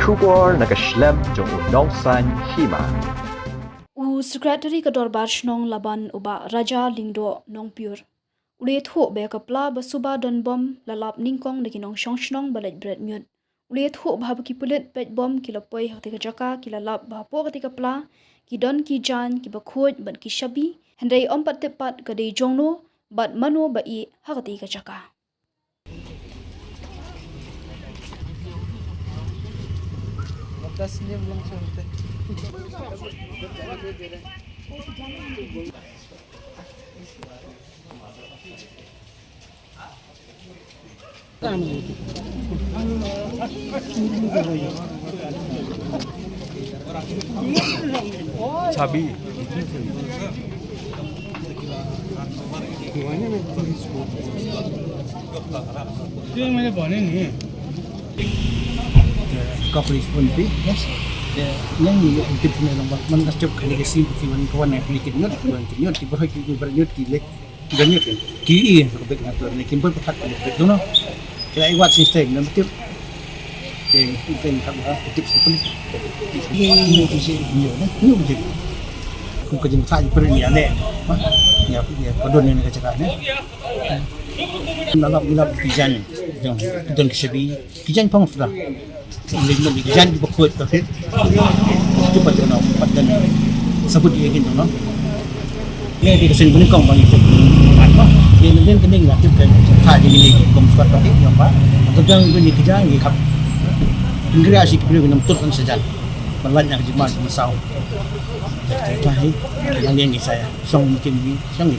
Shubor nakaslem jong unong san Hima. Secretary Kador Barsh-nong Laban uba Raja Lingdo nong pure. Ule thu be kapla ba Suba don bom lalap ningkong de kinong shongshnong balet bread myut. Ule thu ba ki pulit pet bom kilapoi hati ka jaka kilalap ba po hati kapla ki don ki Jaiñ ki ba khoj ban ki Shabi hendai om pat tepat ka de jongno bat mano ba I hati ka jaka. Shabi. त्यो मैले भने नि कपरेज पनि पे yes yang ni untuk punya nombor mana setiap kali kesi bukan kawan yang pilih kinyot tiba hari kinyot bernyot kilek bernyot kan ki yang sebab ngatur ni kimpul petak betul no kira iwat sistem dan betul itu yang kami tips pun ini kisi ni betul aku kerja sahaja perlu ni ada ya kodon yang kerja kan lalap Jaiñ yang don Shabi Jaiñ pang sudah Lingno di Jaiñ di bakut kafir itu pada orang pada sebut dia gitu no ni di kesin pun kau bang itu apa dia nanti kening lah tu kan tak jadi ni kau suka tapi yang apa atau jangan ni Jaiñ ni kap Inggris asyik beri minum turun saja berlanjut jemaah masau jadi yang ni saya song mungkin ni song ni